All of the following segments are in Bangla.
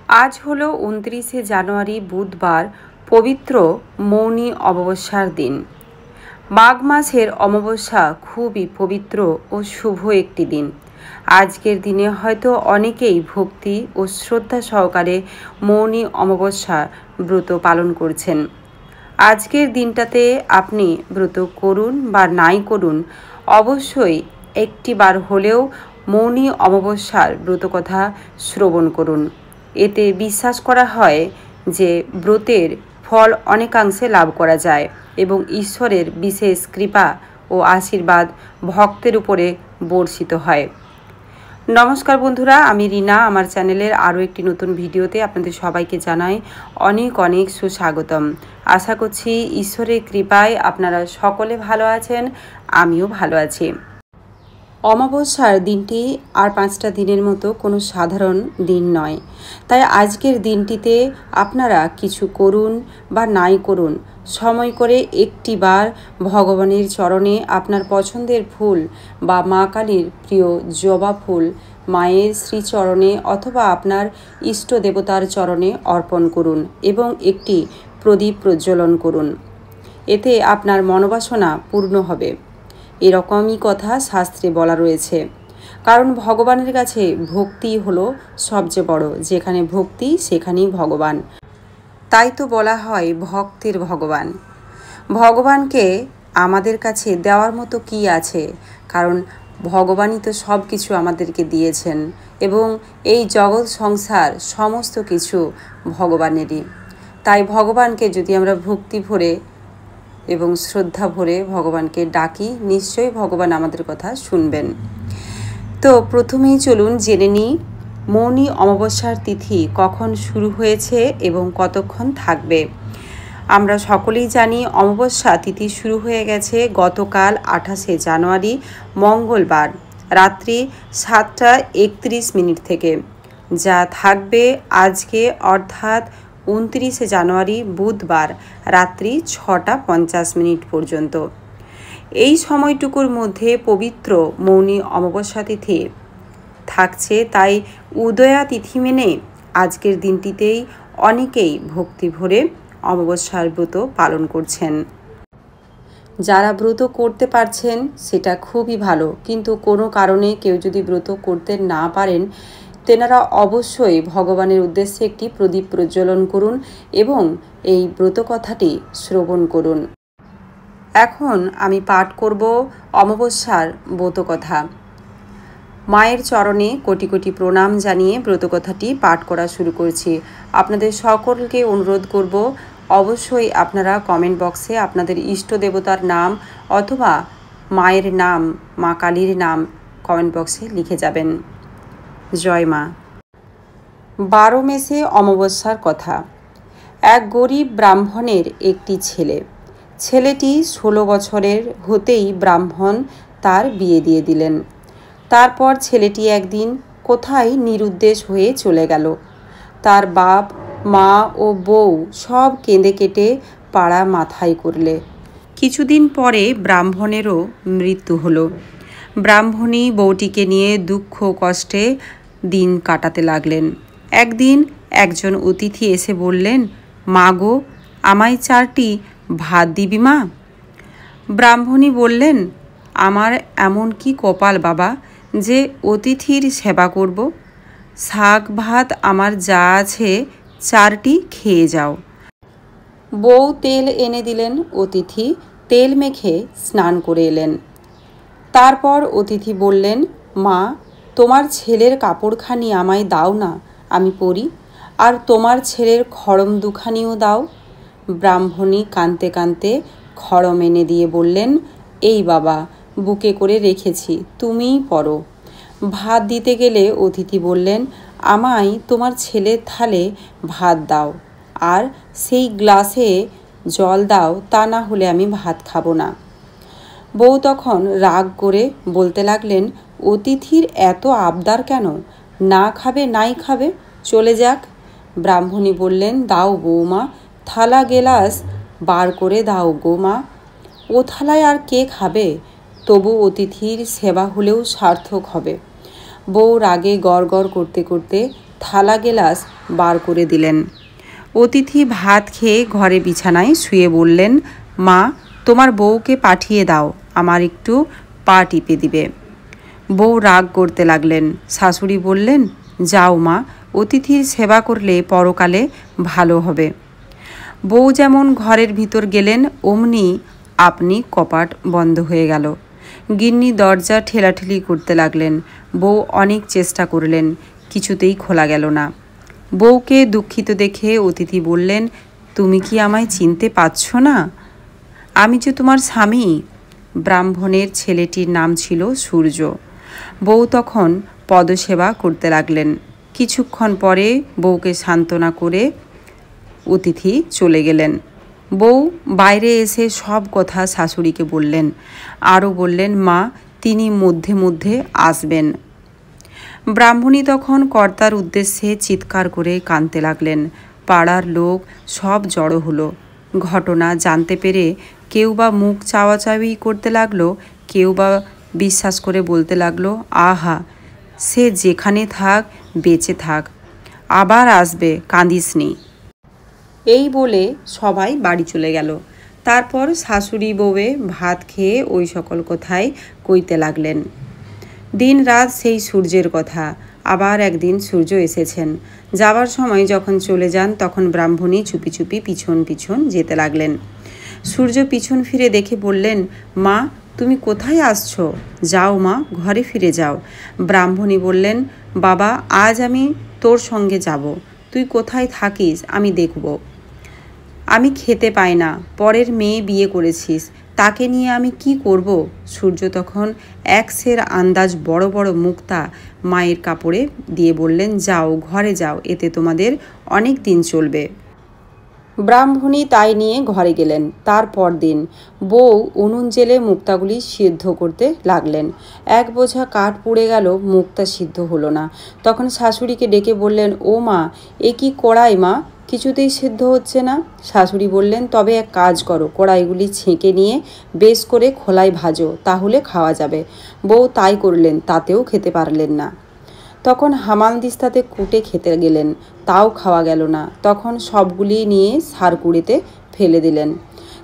আজ হলো ২৯শে জানুয়ারি বুধবার, পবিত্র মৌনী অমাবস্যার দিন। মাঘ মাসের অমাবস্যা খুবই পবিত্র ও শুভ একটি দিন। আজকের দিনে হয়তো অনেকেই ভক্তি ও শ্রদ্ধা সহকারে মৌনী অমাবস্যা ব্রত পালন করছেন। আজকের দিনটাতে আপনি ব্রত করুন বা নাই করুন, অবশ্যই একটিবার হলেও মৌনী অমাবস্যার ব্রতকথা শ্রবণ করুন। এতে বিশ্বাস করা হয় যে ব্রতের ফল অনেকাংশে লাভ করা যায় এবং ঈশ্বরের বিশেষ কৃপা ও আশীর্বাদ ভক্তের উপরে বর্ষিত হয়। নমস্কার বন্ধুরা, আমি রিনা। আমার চ্যানেলের আরও একটি নতুন ভিডিওতে আপনাদের সবাইকে জানাই অনেক অনেক সুস্বাগতম। আশা করছি ঈশ্বরের কৃপায় আপনারা সকলে ভালো আছেন, আমিও ভালো আছি। অমাবস্যার দিনটি আর 5টা দিনের মতো কোনো সাধারণ দিন নয়। তাই আজকের দিনটিতে আপনারা কিছু করুন বা নাই করুন, সময় করে একটিবার ভগবানের চরণে আপনার পছন্দের ফুল বা মা কালীর প্রিয় জবা ফুল মায়ের শ্রীচরণে অথবা আপনার ইষ্ট দেবতার চরণে অর্পণ করুন এবং একটি প্রদীপ প্রজ্বলন করুন। এতে আপনার মনোবাসনা পূর্ণ হবে, এরকমই কথা শাস্ত্রে বলা রয়েছে। কারণ ভগবানের কাছে ভক্তি হলো সবচেয়ে বড়, যেখানে ভক্তি সেখানেই ভগবান। তাই তো বলা হয় ভক্তের ভগবান। ভগবানকে আমাদের কাছে দেওয়ার মতো কি আছে? কারণ ভগবানই তো সব কিছু আমাদেরকে দিয়েছেন এবং এই জগৎ সংসার সমস্ত কিছু ভগবানেরই। তাই ভগবানকে যদি আমরা ভক্তি ভরে এবং শ্রদ্ধা ভরে ভগবানকে ডাকি, নিশ্চয়ই ভগবান আমাদের কথা শুনবেন। তো প্রথমেই চলুন জেনে নিই মৌনী অমাবস্যার তিথি কখন শুরু হয়েছে এবং কতক্ষণ থাকবে। আমরা সকলেই জানি অমাবস্যা তিথি শুরু হয়ে গেছে গতকাল 28শে জানুয়ারি মঙ্গলবার রাত্রি 7টা 31 থেকে, যা থাকবে আজকে অর্থাৎ 29শে জানুয়ারি বুধবার রাত্রি 6টা 50 পর্যন্ত। এই সময়টুকুর মধ্যে পবিত্র মৌনী অমাবস্যা তিথি থাকছে। তাই উদয়া তিথি মেনে আজকের দিনটিতেই অনেকেই ভক্তি ভরে অমাবস্যার ব্রত পালন করছেন। যারা ব্রত করতে পারছেন সেটা খুবই ভালো, কিন্তু কোনো কারণে কেউ যদি ব্রত করতে না পারেন, তেনারা অবশ্যই ভগবানের উদ্দেশ্যে একটি প্রদীপ প্রজ্বলন করুন এবং এই ব্রত কথাটি শ্রবণ করুন। এখন আমি পাঠ করব অমাবস্যার ব্রতকথা। মায়ের চরণে কোটি কোটি প্রণাম জানিয়ে ব্রতকথাটি পাঠ করা শুরু করছি। আপনাদের সকলকে অনুরোধ করব, অবশ্যই আপনারা কমেন্ট বক্সে আপনাদের ইষ্ট দেবতার নাম অথবা মায়ের নাম, মা কালীর নাম কমেন্ট বক্সে লিখে যাবেন। জয় মা। 12 মেসে অমাবস্যার কথা। এক গরিব ব্রাহ্মণের একটি ছেলে। ছেলেটি 16 বছরের হতেই ব্রাহ্মণ তার বিয়ে দিয়ে দিলেন। তারপর ছেলেটি একদিন কোথায় নিরুদ্দেশ হয়ে চলে গেল। তার বাপ, মা ও বউ সব কেঁদে কেটে পাড়া মাথায় করলে। কিছুদিন পরে ব্রাহ্মণেরও মৃত্যু হলো। ব্রাহ্মণী বউটিকে নিয়ে দুঃখ কষ্টে দিন কাটাতে লাগলেন। একদিন একজন অতিথি এসে বললেন, মা গো, আমায় 4টি ভাত দিবি মা? ব্রাহ্মণী বললেন, আমার এমন কি কপাল বাবা যে অতিথির সেবা করব? শাক ভাত আমার যা আছে 4টি খেয়ে যাও। বউ তেল এনে দিলেন। অতিথি তেল মেখে স্নান করে এলেন। তারপর অতিথি বললেন, মা, তোমার ছেলের কাপড়খানি আমায় দাও না, আমি পরি, আর তোমার ছেলের খড়ম দুখানিও দাও। ব্রাহ্মণী কাঁদতে কাঁদতে খড়ম এনে দিয়ে বললেন, এই বাবা, বুকে করে রেখেছি, তুমিই পরো। ভাত দিতে গেলে অতিথি বললেন, আমায় তোমার ছেলের থালে ভাত দাও আর সেই গ্লাসে জল দাও, তা না হলে আমি ভাত খাবো না। বউ তখন রাগ করে বলতে লাগলেন, অতিথির এত আবদার কেন? না খাবে নাই খাবে, চলে যাক। ব্রাহ্মণী বললেন, দাও বৌমা, থালা গেলাস বার করে দাও গো মা। ও থালায় আর কে খাবে? তবু অতিথির সেবা হলেও সার্থক হবে। বউ রাগে গড় গড় করতে করতে থালা গেলাস বার করে দিলেন। অতিথি ভাত খেয়ে ঘরে বিছানায় শুয়ে বললেন, মা, তোমার বউকে পাঠিয়ে দাও, আমার একটু পা টিপে দিবে। বউ রাগ করতে লাগলেন। শাশুড়ি বললেন, যাও মা, অতিথির সেবা করলে পরকালে ভালো হবে। বউ যেমন ঘরের ভিতর গেলেন অমনি আপনি কপাট বন্ধ হয়ে গেল। গিন্নি দরজা ঠেলাঠেলি করতে লাগলেন। বউ অনেক চেষ্টা করলেন, কিছুতেই খোলা গেল না। বউকে দুঃখিত দেখে অতিথি বললেন, তুমি কি আমায় চিনতে পারছো না? আমি যে তোমার স্বামী। ব্রাহ্মণের ছেলেটির নাম ছিল সূর্য। বউ তখন পদসেবা করতে লাগলেন। কিছুক্ষণ পরে বউকে সান্ত্বনা করে অতিথি চলে গেলেন। বউ বাইরে এসে সব কথা শাশুড়িকে বললেন। আরও বললেন, মা, তিনি মধ্যে মধ্যে আসবেন। ব্রাহ্মণী তখন কর্তার উদ্দেশ্যে চিৎকার করে কাঁদতে লাগলেন। পাড়ার লোক সব জড়ো হলো। ঘটনা জানতে পেরে কেউ বা মুখ চাওয়াচাওয়ি করতে লাগলো, কেউ বা বিশ্বাস করে বলতে লাগলো, আহা, সে যেখানে থাক, বেঁচে থাক, আবার আসবে, কাঁদিসনি। এই বলে সবাই বাড়ি চলে গেল। তারপর শাশুড়ি বউয়ে ভাত খেয়ে ওই সকল কথাই কইতে লাগলেন। দিন রাত সেই সূর্যের কথা। আবার একদিন সূর্য এসেছেন। যাবার সময় যখন চলে যান তখন ব্রাহ্মণী চুপি চুপি পিছন পিছন যেতে লাগলেন। সূর্য পিছন ফিরে দেখে বললেন, মা, তুমি কোথায় আসছো? যাও মা, ঘরে ফিরে যাও। ব্রাহ্মণী বললেন, বাবা, আজ আমি তোর সঙ্গে যাব। তুই কোথায় থাকিস আমি দেখব। আমি খেতে পাই না, পরের মেয়ে বিয়ে করেছিস, তাকে নিয়ে আমি কি করব? সূর্য তখন এক সের আন্দাজ বড় বড় মুক্তা মায়ের কাপড়ে দিয়ে বললেন, যাও, ঘরে যাও, এতে তোমাদের অনেক দিন চলবে। ব্রাহ্মণী তাই নিয়ে ঘরে গেলেন। তারপর দিন বউ উনুন জেলে মুক্তাগুলি সিদ্ধ করতে লাগলেন। এক বোঝা কাঠ পুড়ে গেল, মুক্তা সিদ্ধ হলো না। তখন শাশুড়িকে ডেকে বললেন, ও মা, এ কি কড়াই মা, কিছুতেই সিদ্ধ হচ্ছে না। শাশুড়ি বললেন, তবে এক কাজ করো, কড়াইগুলি ছেঁকে নিয়ে বেশ করে খোলায় ভাজো, তাহলে খাওয়া যাবে। বউ তাই করলেন, তাতেও খেতে পারলেন না। তখন হামানদিস্তাতে কুটে খেতে গেলেন, তাও খাওয়া গেল না। তখন সবগুলি নিয়ে সারকুড়িতে ফেলে দিলেন।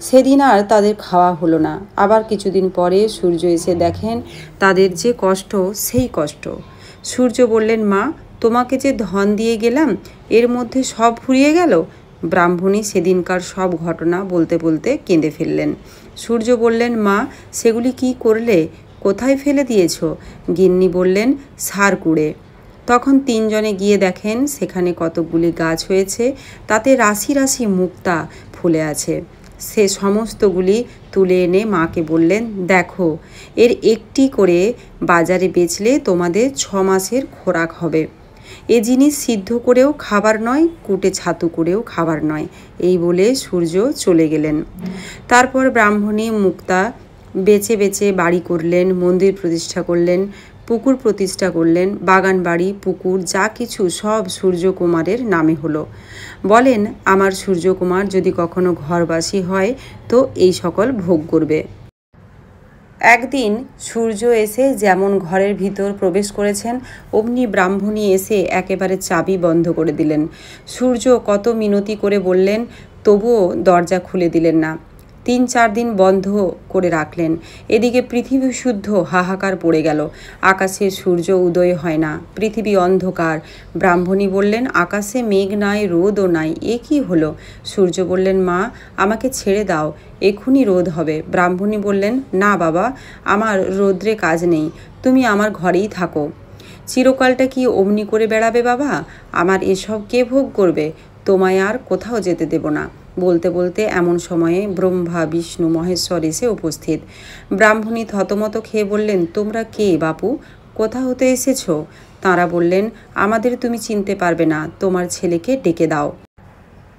সেদিন আর তাদের খাওয়া হলো না। আবার কিছুদিন পরে সূর্য এসে দেখেন তাদের যে কষ্ট সেই কষ্ট। সূর্য বললেন, মা, তোমাকে যে ধন দিয়ে গেলাম এর মধ্যে সব ফুরিয়ে গেল। ব্রাহ্মণী সেদিনকার সব ঘটনা বলতে বলতে কেঁদে ফেললেন। সূর্য বললেন, মা, সেগুলি কি করলে? কোথায় ফেলে দিয়েছ? গিন্নি বললেন, সার কুড়ে। তখন তিনজনে গিয়ে দেখেন সেখানে কতকগুলি গাছ হয়েছে, তাতে রাশি রাশি মুক্তা ফুলে আছে। সে সমস্তগুলি তুলে এনে মাকে বললেন, দেখো, এর একটি করে বাজারে বেচলে তোমাদের 6 মাসের খোরাক হবে। এ জিনিস সিদ্ধ করেও খাবার নয়, কুটে ছাতু করেও খাবার নয়। এই বলে সূর্য চলে গেলেন। তারপর ব্রাহ্মণী মুক্তা বেচে বেচে বাড়ি করলেন, মন্দির প্রতিষ্ঠা করলেন, পুকুর প্রতিষ্ঠা করলেন। বাগান বাড়ি পুকুর যা কিছু সব সূর্যকুমারের নামে হলো। বলেন, আমার সূর্যকুমার যদি কখনো ঘরবাসী হয় তো এই সকল ভোগ করবে। একদিন সূর্য এসে যেমন ঘরের ভিতর প্রবেশ করেছেন অমনি ব্রাহ্মণী এসে একেবারে চাবি বন্ধ করে দিলেন। সূর্য কত মিনতি করে বললেন, তবুও দরজা খুলে দিলেন না। 3-4 দিন বন্ধ করে রাখলেন। এদিকে পৃথিবী শুদ্ধ হাহাকার পড়ে গেল। আকাশে সূর্য উদয় হয় না, পৃথিবী অন্ধকার। ব্রাহ্মণী বললেন, আকাশে মেঘ নাই, রোদও নাই, এ কি হলো? সূর্য বললেন, মা, আমাকে ছেড়ে দাও, এক্ষুনি রোদ হবে। ব্রাহ্মণী বললেন, না বাবা, আমার রৌদ্রে কাজ নেই, তুমি আমার ঘরেই থাকো। চিরকালটা কি অমনি করে বেড়াবে বাবা? আমার এসব কে ভোগ করবে? তোমায় আর কোথাও যেতে দেব না। বলতে বলতে এমন সময়ে ব্রহ্মা বিষ্ণু মহেশ্বর এসে উপস্থিত। ব্রাহ্মণী থতমত খেয়ে বললেন, তোমরা কে বাপু? কোথা হতে এসেছ? তাঁরা বললেন, আমাদের তুমি চিনতে পারবে না, তোমার ছেলেকে ডেকে দাও।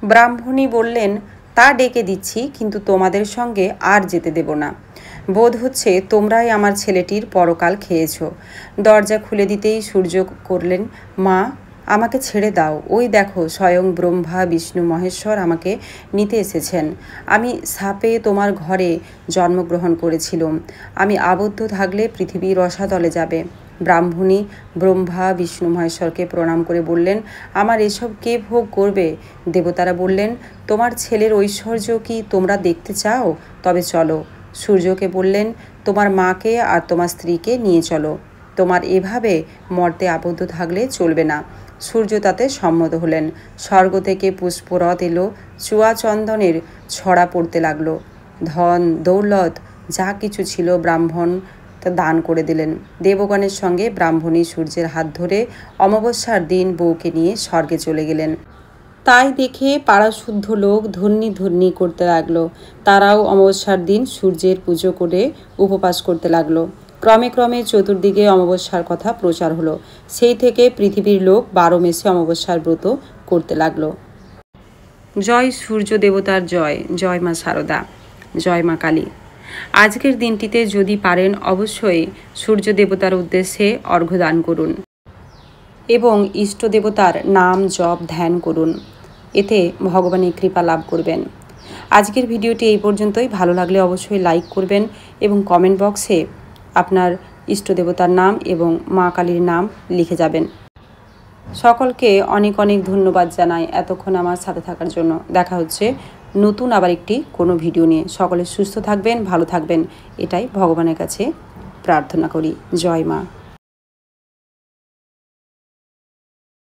ব্রাহ্মণী বললেন, তা ডেকে দিচ্ছি, কিন্তু তোমাদের সঙ্গে আর যেতে দেব না। বোধ হচ্ছে তোমরাই আমার ছেলেটির পরকাল খেয়েছ। দরজা খুলে দিতেই সূর্য করলেন, মা, আমাকে ছেড়ে দাও। ওই দেখো, স্বয়ং ব্রহ্মা বিষ্ণু মহেশ্বর আমাকে নিতে এসেছেন। আমি সাপে তোমার ঘরে জন্মগ্রহণ করেছিলাম। আমি আবদ্ধ থাকলে পৃথিবী রসাতলে যাবে। ব্রাহ্মণী ব্রহ্মা বিষ্ণু মহেশ্বরকে প্রণাম করে বললেন, আমার এসব কে ভোগ করবে? দেবতারা বললেন, তোমার ছেলের ঐশ্বর্য কি তোমরা দেখতে চাও? তবে চলো। সূর্যকে বললেন, তোমার মাকে আর তোমার স্ত্রীকে নিয়ে চলো, তোমার এভাবে মর্তে আবদ্ধ থাকলে চলবে না। সূর্য তাতে সম্মত হলেন। স্বর্গ থেকে পুষ্পরথ এলো, চুয়া চন্দনের ছড়া পড়তে লাগলো। ধন দৌলত যা কিছু ছিল ব্রাহ্মণ তা দান করে দিলেন। দেবগণের সঙ্গে ব্রাহ্মণী সূর্যের হাত ধরে অমাবস্যার দিন বউকে নিয়ে স্বর্গে চলে গেলেন। তাই দেখে পাড়াশুদ্ধ লোক ধন্যী ধন্যী করতে লাগলো। তারাও অমাবস্যার দিন সূর্যের পুজো করে উপবাস করতে লাগলো। ক্রমে ক্রমে চতুর্দিকে অমাবস্যার কথা প্রচার হলো। সেই থেকে পৃথিবীর লোক 12 মেসে অমাবস্যার ব্রত করতে লাগলো। জয় সূর্য দেবতার জয়, জয় মা শারদা, জয় মা কালী। আজকের দিনটিতে যদি পারেন অবশ্যই সূর্য দেবতার উদ্দেশ্যে অর্ঘ্য দান করুন এবং ইষ্ট দেবতার নাম জপ ধ্যান করুন। এতে ভগবানের কৃপা লাভ করবেন। আজকের ভিডিওটি এই পর্যন্তই। ভালো লাগলে অবশ্যই লাইক করবেন এবং কমেন্ট বক্সে আপনার ইষ্ট দেবতার নাম এবং মা কালীর নাম লিখে যাবেন। সকলকে অনেক অনেক ধন্যবাদ জানাই এতক্ষণ আমার সাথে থাকার জন্য। দেখা হচ্ছে নতুন আবার একটি কোনো ভিডিও নিয়ে। সকলে সুস্থ থাকবেন, ভালো থাকবেন, এটাই ভগবানের কাছে প্রার্থনা করি। জয় মা।